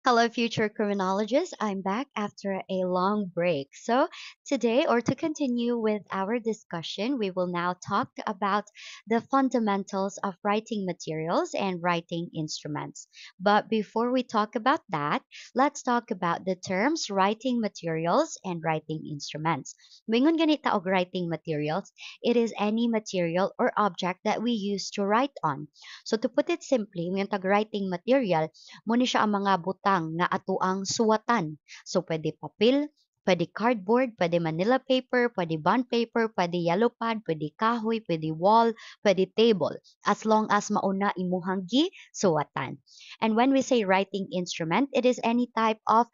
Hello, future criminologists. I'm back after a long break. So, today, or to continue with our discussion, we will now talk about the fundamentals of writing materials and writing instruments. But before we talk about that, let's talk about the terms writing materials and writing instruments. Mingon ganita og writing materials, it is any material or object that we use to write on. So, to put it simply, yung tag-writing material, mo ni siya ang mga butang nga atuang suwatan. So, pwede papel, pwede cardboard, pwede manila paper, pwede bond paper, pwede yellow pad, pwede kahoy, pwede wall, pwede table, as long as mauna imuhang gi suwatan. And when we say writing instrument, it is any type of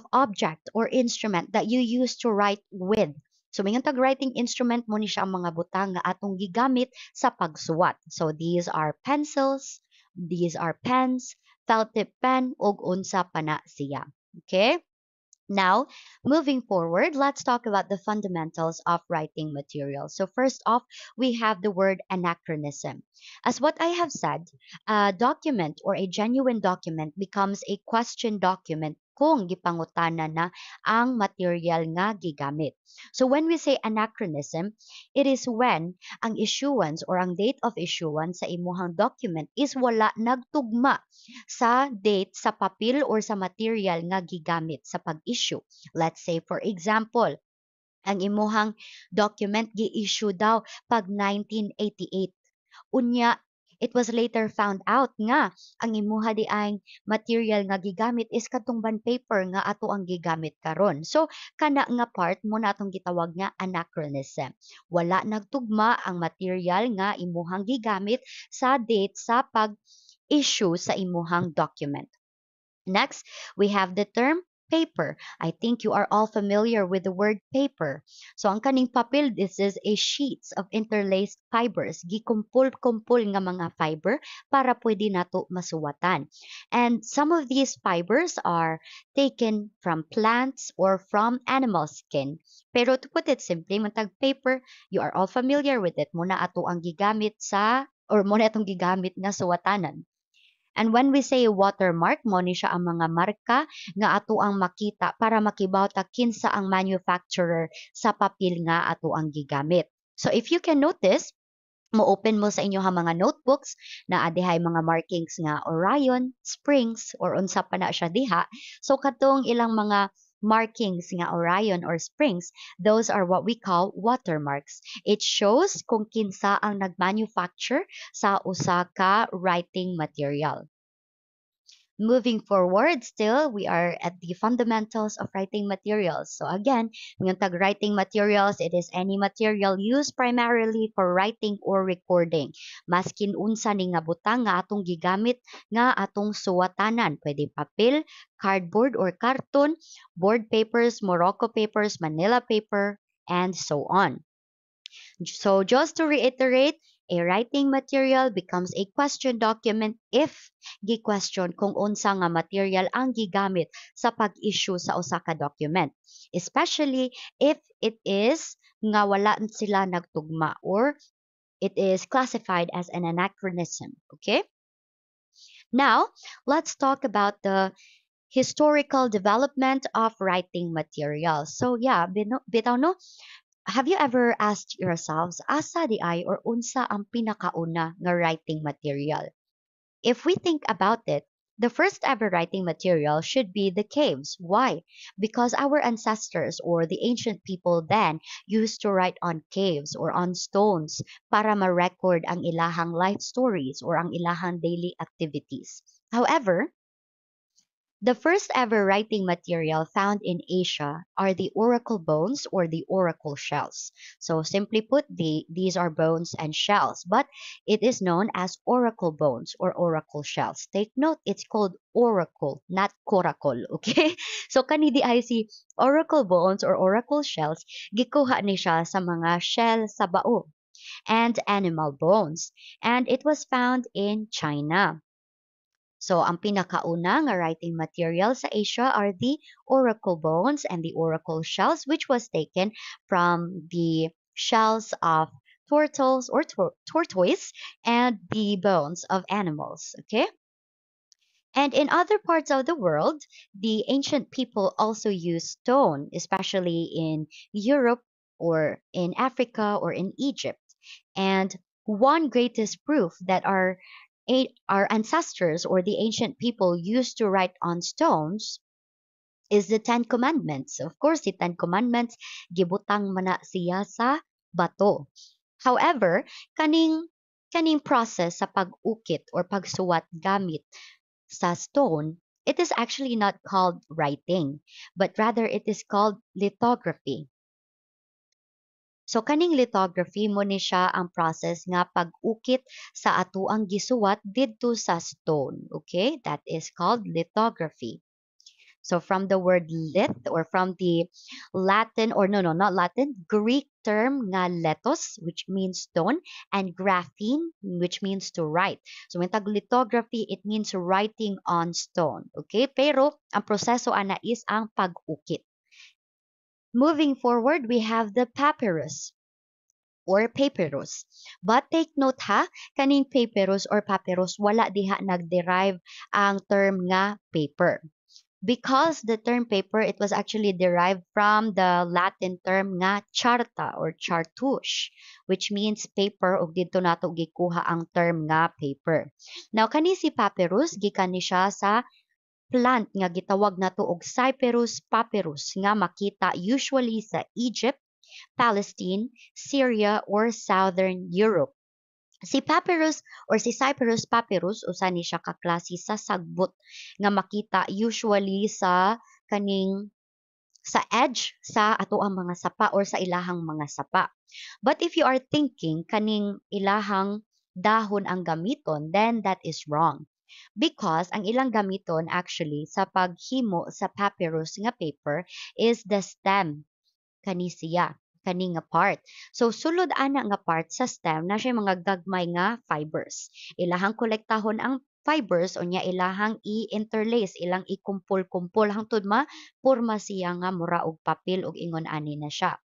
object or instrument that you use to write with. So, may tag writing instrument mo ni siya ang mga butang nga atong gigamit sa pagsuwat. So, these are pencils, these are pens, felt tip pen, ug unsa pa na siya. Okay? Now, moving forward, let's talk about the fundamentals of writing materials. So, first off, we have the word anachronism. As what I have said, a document or a genuine document becomes a question document kung gipangutana na ang material nga gigamit. So when we say anachronism, it is when ang issuance or ang date of issuance sa imuhang document is wala nagtugma sa date sa papel or sa material nga gigamit sa pag-issue. Let's say for example, ang imuhang document gi-issue daw pag 1988. Unya, it was later found out nga ang imuha di ay material nga gigamit is katong bond paper nga ato ang gigamit karon. So kana nga part mo na atong gitawag nga anachronism. Wala nagtugma ang material nga imuhang gigamit sa date sa pag-issue sa imuhang document. Next, we have the term paper. I think you are all familiar with the word paper. So ang kaning papel, this is a sheets of interlaced fibers. Gikumpul-kumpul nga mga fiber para pwede nato masuwatan. And some of these fibers are taken from plants or from animal skin. Pero to put it simply, matag paper, you are all familiar with it. Muna ato ang gigamit sa or muna atong gigamit nga suwatanan. And when we say watermark, mo ni siya ang mga marka nga ato ang makita para makibaw ta kinsa ang manufacturer sa papel nga ato ang gigamit. So if you can notice, mo-open mo sa inyo ha mga notebooks na adihay mga markings nga Orion, Springs, or unsa pa na siya diha. So katong ilang mga markings nga Orion or Springs, those are what we call watermarks. It shows kung kinsa ang nagmanufacture sa usa ka writing material. Moving forward, still, we are at the fundamentals of writing materials. So again, yung tag writing materials, it is any material used primarily for writing or recording. Maskin unsa ni nga butang nga atong gigamit nga atong suwatanan. Pwede papel, cardboard or karton, board papers, Morocco papers, Manila paper, and so on. So just to reiterate, a writing material becomes a question document if gi-question kung unsa nga material ang gigamit sa pag-issue sa usa ka document. Especially if it is nga wala sila nagtugma or it is classified as an anachronism. Okay? Now, let's talk about the historical development of writing materials. So yeah, bitaw no, have you ever asked yourselves, asa di ay or unsa ang pinakauna nga writing material? If we think about it, the first ever writing material should be the caves. Why? Because our ancestors or the ancient people then used to write on caves or on stones para ma-record ang ilahang life stories or ang ilahang daily activities. However, the first ever writing material found in Asia are the oracle bones or the oracle shells. So simply put, these are bones and shells, but it is known as oracle bones or oracle shells. Take note, it's called oracle, not coracle, okay? So kanidi ay si oracle bones or oracle shells, gikuha ni siya sa mga shell sa bao and animal bones. And it was found in China. So, ang pinakauna nga writing material sa Asia are the oracle bones and the oracle shells, which was taken from the shells of turtles or tortoise and the bones of animals. Okay? And in other parts of the world, the ancient people also used stone, especially in Europe or in Africa or in Egypt. And one greatest proof that our ancestors or the ancient people used to write on stones is the Ten Commandments. Of course, the Ten Commandments, gibutang mana siya sa bato. However, kaning process sa pag-ukit or pagsuwat gamit sa stone, it is actually not called writing, but rather it is called lithography. So kaning lithography mo ni siya ang process nga pag-ukit sa atuang gisuwat didto sa stone. Okay? That is called lithography. So from the word lith or from the Latin or no, not Latin, Greek term nga lethos, which means stone, and graphene, which means to write. So when tag lithography, it means writing on stone. Okay? Pero ang proseso ana is ang pag-ukit. Moving forward, we have the papyrus or papyrus. But take note ha, kaning papyrus or papyrus, wala diha nag-derive ang term nga paper. Because the term paper, it was actually derived from the Latin term nga charta or chartouche, which means paper, ug dito nato gikuha ang term nga paper. Now, kani si papyrus, gikan ni siya sa plant nga gitawag nato og Cyperus papyrus nga makita usually sa Egypt, Palestine, Syria, or Southern Europe. Si papyrus or si Cyperus papyrus usa ni siya ka klase sa sagbot nga makita usually sa kaning sa edge sa ato ang mga sapa or sa ilahang mga sapa. But if you are thinking kaning ilahang dahon ang gamiton, then that is wrong. Because ang ilang gamiton actually sa paghimo sa papyrus nga paper is the stem kani siya kani nga part. So sulod ana nga part sa stem na siya mga gagmay nga fibers. Ilahang kolektahon ang fibers o nya ilahang i-interlace, ilang ikumpol-kumpol hangtod ma porma siya nga mura og papel og ingon ani na siya.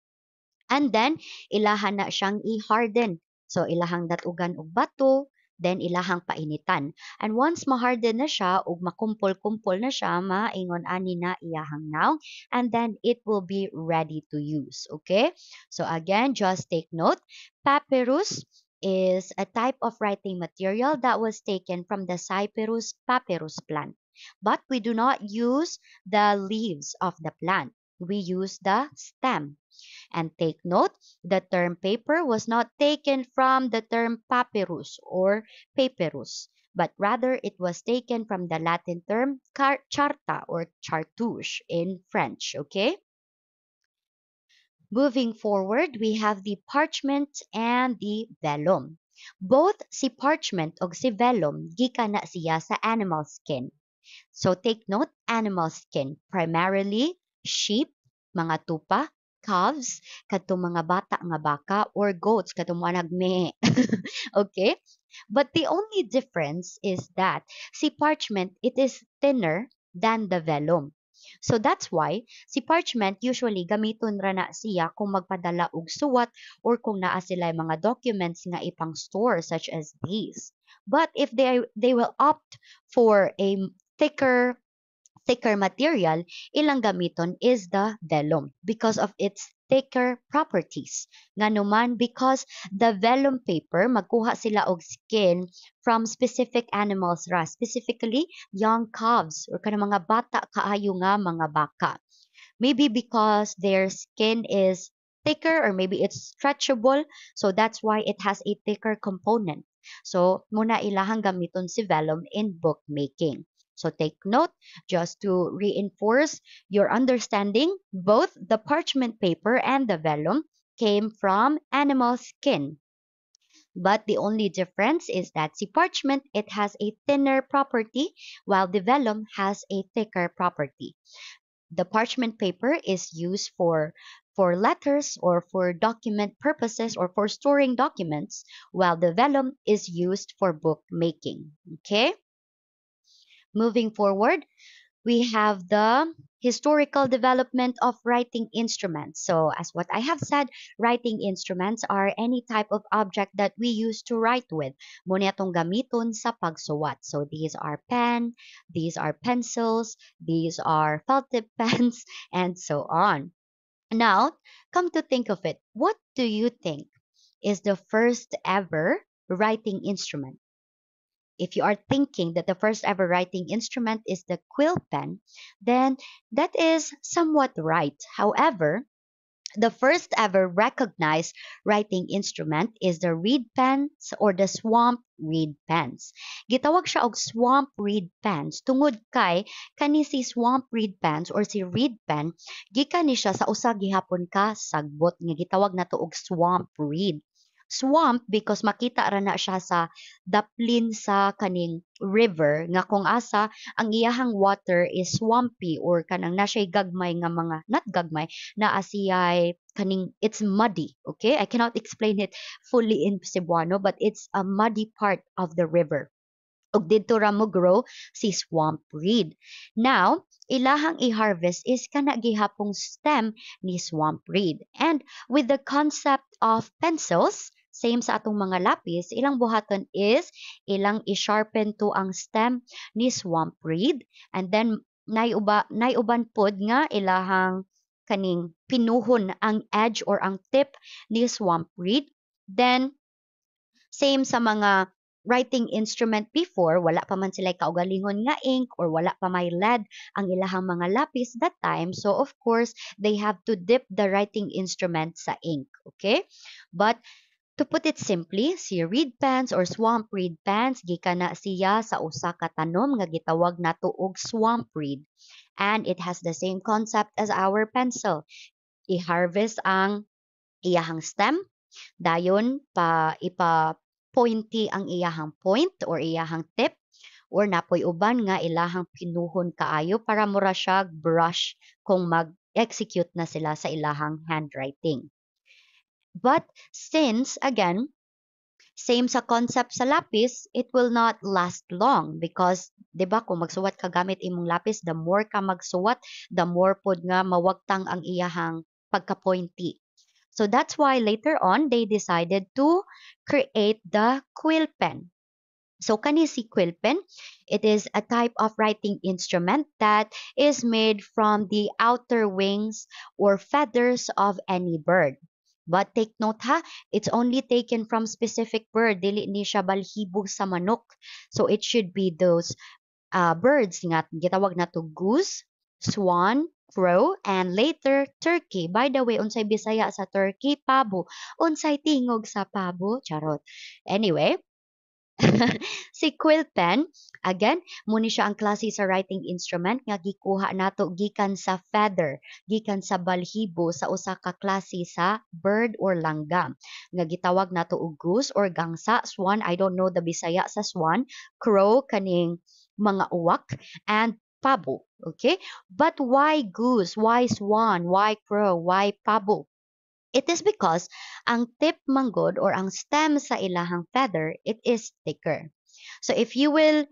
And then ilahan na siyang i-harden. So ilahang datugan og bato, then ilahang painitan. And once maharden na siya ug makumpol-kumpol na siya, maingon ani na iyahang now, and then it will be ready to use. Okay? So again, just take note, papyrus is a type of writing material that was taken from the Cyperus papyrus plant. But we do not use the leaves of the plant. We use the stem. And take note, the term paper was not taken from the term papyrus or papyrus, but rather it was taken from the Latin term charta or chartouche in French. Okay? Moving forward, we have the parchment and the vellum. Both si parchment o si vellum gikan na siya sa animal skin. So take note, animal skin, primarily sheep, mga tupa, calves, kadtong mga bata nga baka, or goats, kadtong mga nagme. Okay? But the only difference is that si parchment, it is thinner than the vellum. So that's why si parchment usually gamiton ra na siya kung magpadala og suwat or kung naa sila mga documents nga ipang store such as these. But if they will opt for a thicker thicker material, ilang gamiton is the vellum because of its thicker properties. Nga naman because the vellum paper, magkuha sila og skin from specific animals ra, specifically young calves or kanang mga bata kaayo nga mga baka. Maybe because their skin is thicker or maybe it's stretchable, so that's why it has a thicker component. So, muna ilahang gamiton si vellum in bookmaking. So take note, just to reinforce your understanding, both the parchment paper and the vellum came from animal skin. But the only difference is that the parchment, it has a thinner property, while the vellum has a thicker property. The parchment paper is used for letters or for document purposes or for storing documents, while the vellum is used for bookmaking. Okay? Moving forward, we have the historical development of writing instruments. So, as what I have said, writing instruments are any type of object that we use to write with. Muna itong gamiton sa pagsuwat. So, these are pen, these are pencils, these are felt tip pens, and so on. Now, come to think of it, what do you think is the first ever writing instrument? If you are thinking that the first ever writing instrument is the quill pen, then that is somewhat right. However, the first ever recognized writing instrument is the reed pens or the swamp reed pens. Gitawag siya og swamp reed pens tungod kay kani si swamp reed pens or si reed pen gikan ni siya sa usa gihapon ka sagbot nga gitawag nato og swamp reed. Swamp because makita ra na siya sa daplin sa kaning river nga kung asa ang iyahang water is swampy or kanang na siya gagmay nga mga not gagmay na asiyay kaning it's muddy. Okay, I cannot explain it fully in Cebuano, but it's a muddy part of the river ug didto ra mo grow si swamp reed. Now, ilahang i-harvest is kana gihapong stem ni swamp reed. And with the concept of pencils, same sa atong mga lapis, ilang buhaton is ilang i-sharpen to ang stem ni swamp reed and then naiuban pod nga ilahang kaning pinuhon ang edge or ang tip ni swamp reed. Then same sa mga writing instrument before, wala pa man sila kaugalingon nga ink or wala pa may lead ang ilahang mga lapis that time. So of course, they have to dip the writing instrument sa ink. Okay? But to put it simply, si reed pens or swamp reed pens gikan na siya sa usa ka tanom nga gitawag nato og swamp reed. And it has the same concept as our pencil. I-harvest ang iyahang stem, dayon ipa-pointy ang iyahang point or iyahang tip or napoy uban nga ilahang pinuhon kaayo para mura siya brush kung mag-execute na sila sa ilahang handwriting. But since, again, same sa concept sa lapis, it will not last long because, di ba, kung magsuwat ka gamit imong lapis, the more ka magsuwat, the more pod nga mawagtang ang iyahang pagka-pointy. So that's why later on, they decided to create the quill pen. So kani si quill pen, it is a type of writing instrument that is made from the outer wings or feathers of any bird. But take note ha, it's only taken from specific bird, dili ni siya balhibo sa manok. So it should be those birds nga gitawag na to goose, swan, crow, and later turkey. By the way, unsay Bisaya sa turkey? Pabo. Unsay tingog sa pabo? Charot. Anyway, si quill pen, again, muni siya ang klase sa writing instrument nga gikuha nato gikan sa feather, gikan sa balhibo sa usa ka klase sa bird or langgam. Nga gitawag nato og goose or gangsa, swan, I don't know the Bisaya sa swan, crow kaning mga uwak, and pabo. Okay? But why goose? Why swan? Why crow? Why pabo? It is because ang tip manggod or ang stem sa ilahang feather, it is thicker. So if you will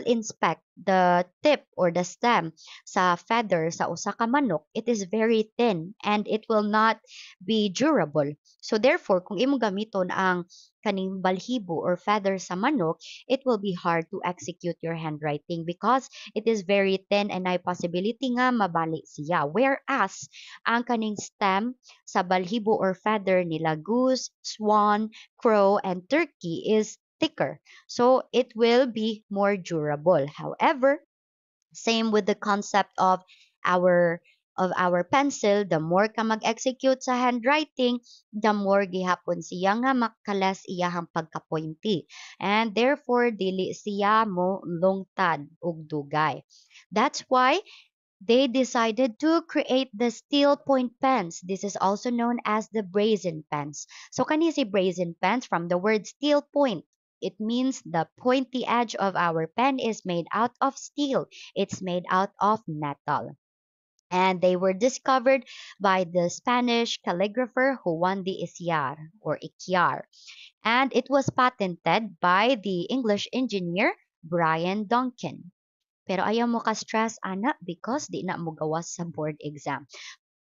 inspect the tip or the stem sa feather sa usa ka manok, it is very thin and it will not be durable. So therefore, kung imo gamiton ang kaning balhibo or feather sa manok, it will be hard to execute your handwriting because it is very thin and ay possibility nga mabali siya. Whereas ang kaning stem sa balhibo or feather nila goose, swan, crow, and turkey is thicker. So it will be more durable. However, same with the concept of our pencil, the more ka mag-execute sa handwriting, the more gihapon siya nga makalas iyahang pagka-pointy. And therefore, dili siya mo lungtad ug dugay. That's why they decided to create the steel point pens. This is also known as the brazen pens. So kani si brazen pens from the word steel point. It means the pointy edge of our pen is made out of steel. It's made out of metal. And they were discovered by the Spanish calligrapher Juan de Iciar or Iciar. And it was patented by the English engineer Brian Duncan. Pero ayaw mo ka-stress, ana, because di na mo gawas sa board exam.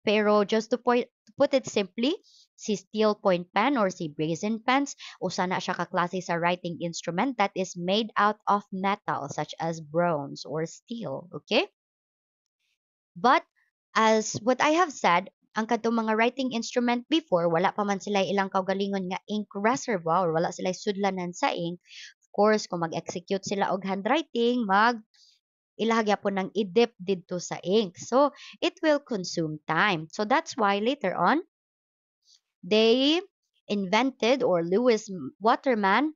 Pero just to put it simply, si steel point pen or si brazen pens, usa na siya kaklase sa writing instrument that is made out of metal such as bronze or steel. Okay? But as what I have said, ang kadtong mga writing instrument before, wala pa man sila ilang kaugalingon nga ink reservoir, wala sila sudlanan sa ink. Of course, kung mag-execute sila og handwriting, ilahagya po ng i-dip dito sa ink. So, it will consume time. So, that's why later on, they invented, or Lewis Waterman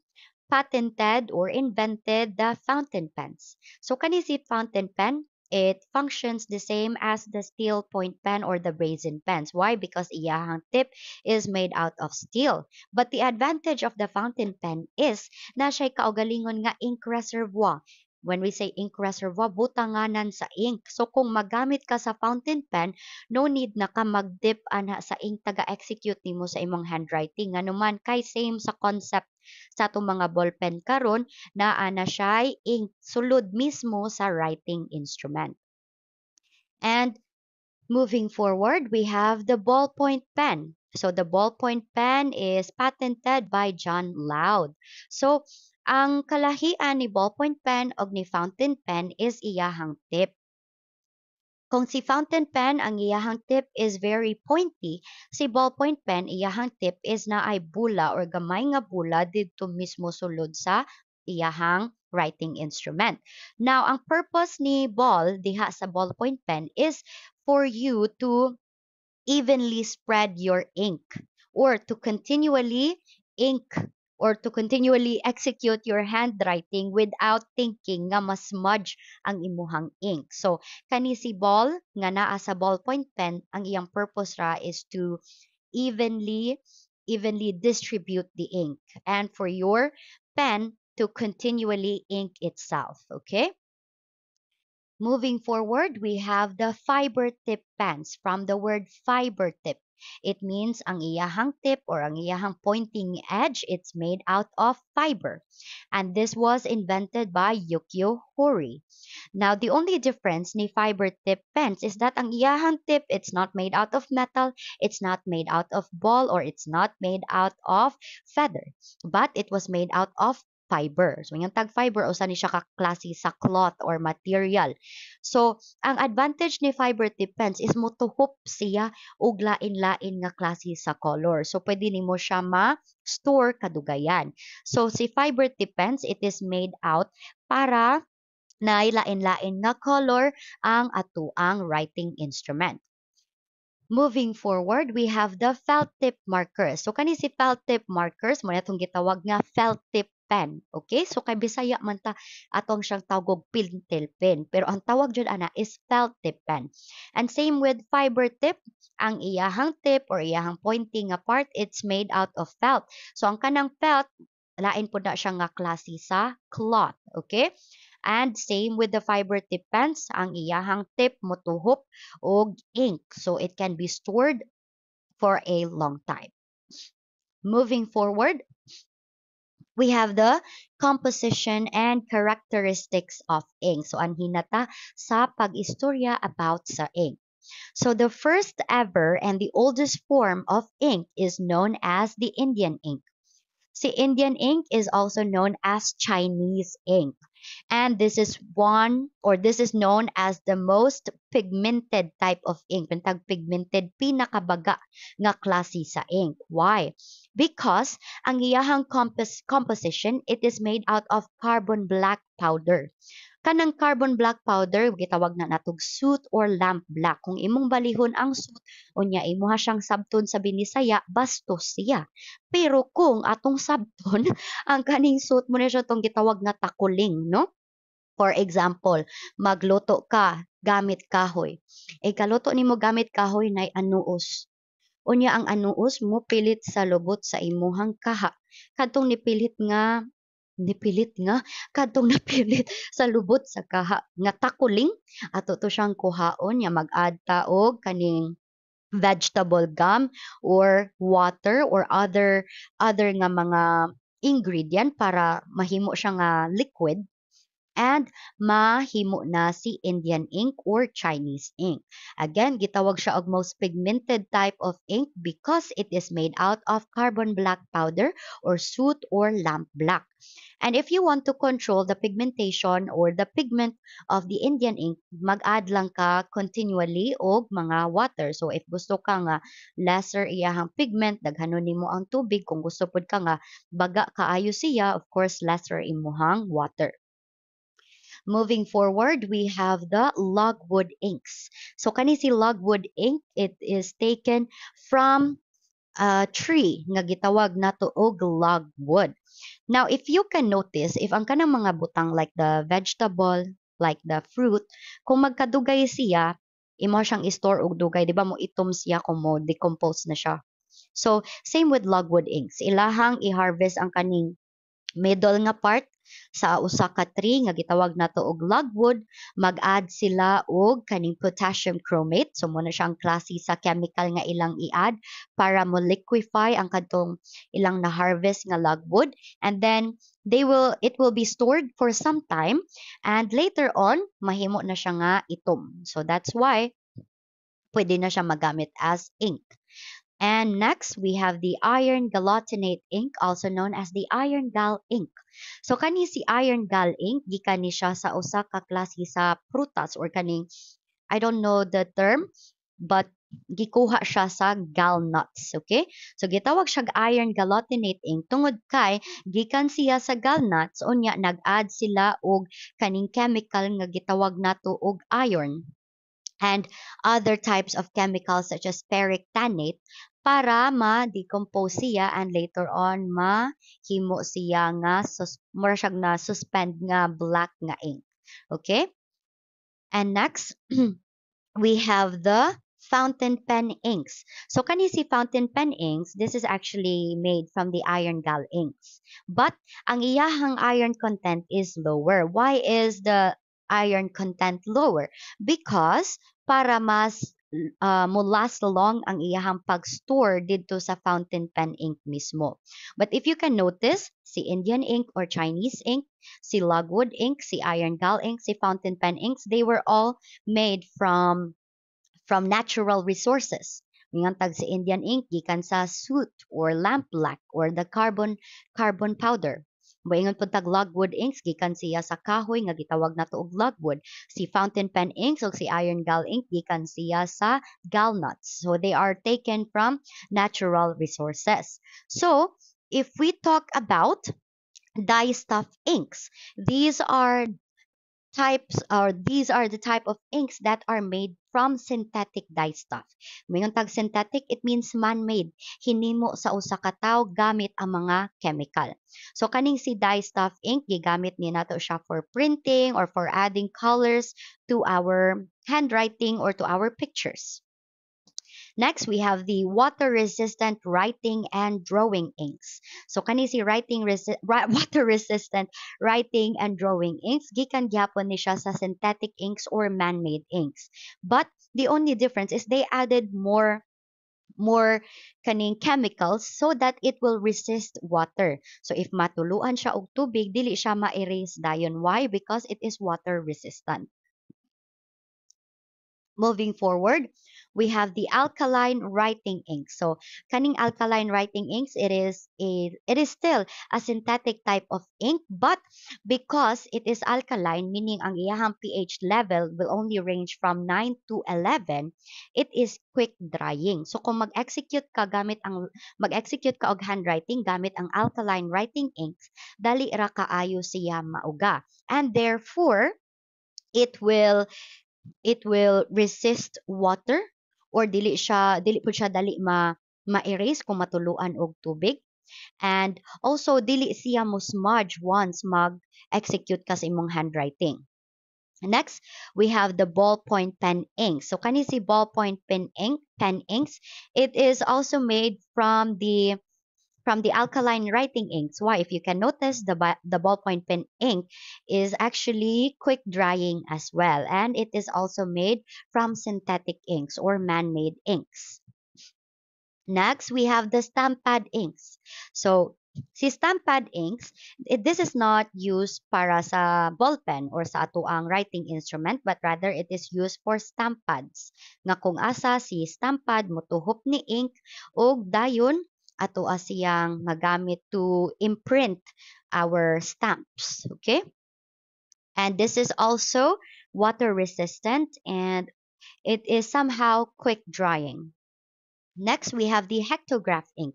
patented or invented the fountain pens. So, kani si fountain pen, it functions the same as the steel point pen or the brazen pens. Why? Because iyahang tip is made out of steel. But the advantage of the fountain pen is na siya'y kaugalingon nga ink reservoir. When we say ink reservoir, butanganan sa ink. So kung magamit ka sa fountain pen, no need na ka mag-dip ana sa ink taga-execute nimo sa imong handwriting. Ano man kay same sa concept sa atong mga ballpen karon na ana siya'y ink sulod mismo sa writing instrument. And moving forward, we have the ballpoint pen. So the ballpoint pen is patented by John Loud. So ang kalahian ni ballpoint pen og ni fountain pen is iyahang tip. Kung si fountain pen ang iyahang tip is very pointy, si ballpoint pen iyahang tip is na ay bula or gamay nga bula dito mismo sulod sa iyahang writing instrument. Now, ang purpose ni ball diha sa ballpoint pen is for you to evenly spread your ink or to continually ink or to continually execute your handwriting without thinking nga mas smudge ang imuhang ink. So, kani si ball nga naa sa ballpoint pen, ang iyang purpose ra is to evenly distribute the ink and for your pen to continually ink itself. Okay? Moving forward, we have the fiber tip pens from the word fiber tip. It means ang iyahang tip or ang iyahang pointing edge, it's made out of fiber. And this was invented by Yukio Hori. Now, the only difference ni fiber tip pens is that ang iyahang tip, it's not made out of metal, it's not made out of ball, or it's not made out of feather, but it was made out of fiber. So, yung tag fiber, usa ni siya kaklase sa cloth or material. So, ang advantage ni fiber tip pens is motuhop siya og lain-lain nga klase sa color. So, pwede nimo siya ma-store kadugayan. So, si fiber tip pens, it is made out para na lain-lain nga color ang atuang writing instrument. Moving forward, we have the felt tip markers. So, kani si felt tip markers, mo na itong gitawag nga felt tip pen. Okay? So, kay Bisaya man ta atong siyang tawag pintel pen. Pero ang tawag dyan ana is felt tip pen. And same with fiber tip, ang iyahang tip or iyahang pointing nga part, it's made out of felt. So, ang kanang felt, lain po na siya nga klase sa cloth. Okay? And same with the fiber tip pens, ang iyahang tip motuhop og ink. So it can be stored for a long time. Moving forward, we have the composition and characteristics of ink. So anhinata sa pag-istorya about sa ink. So the first ever and the oldest form of ink is known as the Indian ink. Si Indian ink is also known as Chinese ink. And this is known as the most pigmented type of ink. Pentag pigmented, pinakabaga nga klase sa ink. Why? Because ang iyahang composition, it is made out of carbon black powder. Kanang carbon black powder, gitawag na natog soot or lamp black. Kung imong balihon ang soot, unya imuha siyang sabton sa Binisaya, bastos siya. Pero kung atong sabton, ang kaning soot mo na siya itong gitawag na takuling, no? For example, magluto ka gamit kahoy. Kaluto nimo gamit kahoy na anuos. Unya ang anuos mo pilit sa lubot sa imuhang kaha. Kadtong nipilit nga kadtong napilit sa lubot sa kaha nga takuling ato to siyang kuhaon nga mag-add ta og kaning vegetable gum or water or other nga mga ingredient para mahimo siya nga liquid. And mahimo na si Indian ink or Chinese ink. Again, gitawag siya og most pigmented type of ink because it is made out of carbon black powder or soot or lamp black. And if you want to control the pigmentation or the pigment of the Indian ink, mag-add lang ka continually og mga water. So if gusto ka nga lesser iyahang pigment, daghanon nimo ang tubig. Kung gusto pud ka nga baga kaayo siya, of course lesser imuhang water. Moving forward, we have the logwood inks. So kani si logwood ink, it is taken from a tree nga gitawag nato og logwood. Now, if you can notice, if ang kanang mga butang like the vegetable, like the fruit, kung magkadugay siya, imo siyang store og dugay, di ba mo itom siya kung mo decompose na siya. So, same with logwood inks. Ilahang i-harvest ang kaning middle nga part sa usa ka tree nga gitawag nato og logwood, mag-add sila og kaning potassium chromate. So muna siyang klase sa chemical nga ilang i-add para mo liquefy ang kadtong ilang na harvest nga logwood, and then it will be stored for some time, and later on mahimo na siya nga itom. So that's why pwede na siya magamit as ink. And next, we have the iron galatinate ink, also known as the iron gal ink. So kani si iron gal ink, gikan ni siya sa usa ka klase sa prutas or kaning, I don't know the term, but gikuha siya sa gallnuts, okay? So gitawag siya iron galatinate ink tungod kay gikan siya sa gallnuts, unya nag-add sila og kaning chemical nga gitawag nato og iron and other types of chemicals such as ferric tannate para ma-decompose siya and later on mahimo siya nga mura siya na suspend nga black nga ink. Okay? And next, we have the fountain pen inks. So kani si fountain pen inks, this is actually made from the iron gal inks. But ang iyahang iron content is lower. Why is the iron content lower? Because para mas mo last long ang iyahang pag-store dito sa fountain pen ink mismo. But if you can notice, si Indian ink or Chinese ink, si logwood ink, si iron gal ink, si fountain pen inks, they were all made from natural resources. Mingan tag si Indian ink gikan sa soot or lamp black or the carbon powder. Moingon pud tag logwood inks gikan siya sa kahoy nga gitawag nato og logwood. Si fountain pen inks ug si iron gal ink gikan siya sa gallnuts. So they are taken from natural resources. So if we talk about dye stuff inks, these are the type of inks that are made from synthetic dye stuff. Mayong tag synthetic, it means man-made. Hinimo sa usa ka tawo gamit ang mga chemical. So kaning si dye stuff ink, gigamit ni nato siya for printing or for adding colors to our handwriting or to our pictures. Next, we have the water-resistant writing and drawing inks. So, kani si water-resistant writing and drawing inks, gikan gyapon ni siya sa synthetic inks or man-made inks. But the only difference is they added more kaning chemicals so that it will resist water. So if matuluan siya og tubig, dili siya ma-erase dayon. Why? Because it is water resistant. Moving forward, we have the alkaline writing inks. So, kaning alkaline writing inks, it is still a synthetic type of ink, but because it is alkaline, meaning ang iyahang pH level will only range from 9 to 11, it is quick drying. So, kung mag-execute ka og handwriting gamit ang alkaline writing inks, dali ra kaayo siya mauga. And therefore, it will resist water or dili pud siya dali ma-erase kung matuluan og tubig, and also dili siya mo smudge once mag-execute ka sa imong handwriting. Next, we have the ballpoint pen ink. So kani si ballpoint pen inks, it is also made from the alkaline writing inks. Why? If you can notice, the ballpoint pen ink is actually quick drying as well, and it is also made from synthetic inks or man-made inks. Next, we have the stampad inks. So Si stampad inks, this is not used para sa ballpen or sa atoang writing instrument, but rather it is used for stamp pads. Nga kung asa si stampad motuhop ni ink o dayon ato siyang magamit to imprint our stamps. Okay? And this is also water resistant and it is somehow quick drying. Next, we have the hectograph ink.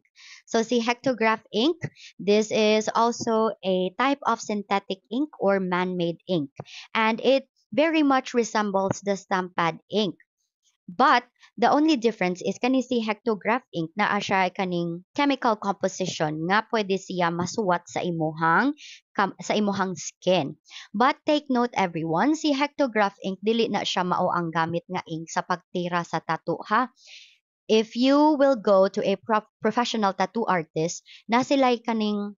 So, the hectograph ink, this is also a type of synthetic ink or man-made ink, and it very much resembles the stampad ink. But the only difference is kani si hectograph ink na siya kaning chemical composition nga pwede siya masuwat sa imuhang skin. But take note everyone, si hectograph ink dili na siya mao ang gamit nga ink sa pagtira sa tattoo ha. If you will go to a professional tattoo artist, na sila'y kaning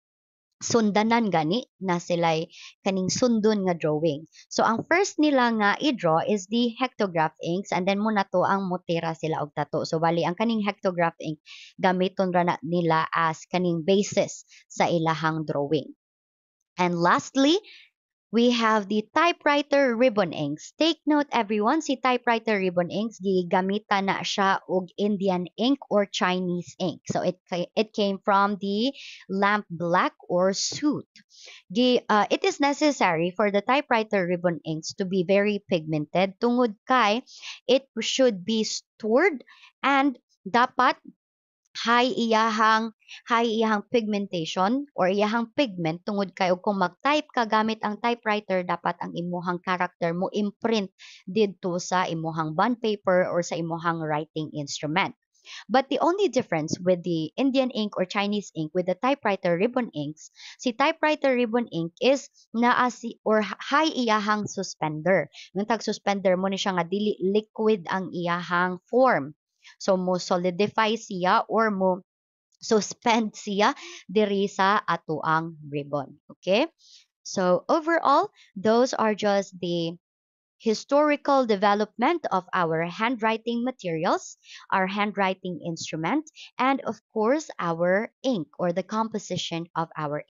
sundanan gani, na sila'y kaning sundon nga drawing. So, ang first nila nga i-draw is the hectograph inks and then muna to ang mutira sila og tattoo. So, bali, ang kaning hectograph ink, gamiton ra na nila as kaning basis sa ilahang drawing. And lastly, we have the typewriter ribbon inks. Take note everyone, si typewriter ribbon inks, gigamitan na siya og Indian ink or Chinese ink. So it came from the lamp black or soot. It is necessary for the typewriter ribbon inks to be very pigmented tungod kay it should be stored and dapat high iyahang pigmentation or iyahang pigment tungod kay og kung mag-type ka gamit ang typewriter dapat ang imuhang character mo imprint didto sa imuhang bond paper or sa imuhang writing instrument. But the only difference with the Indian ink or Chinese ink with the typewriter ribbon inks, si typewriter ribbon ink is naa si or high iyahang suspender. Nung tag suspender mo ni siya nga dili liquid ang iyahang form. So mo solidify siya or mo suspend siya diri sa atoang ribbon. Okay? So overall, those are just the historical development of our handwriting materials, our handwriting instrument, and of course our ink or the composition of our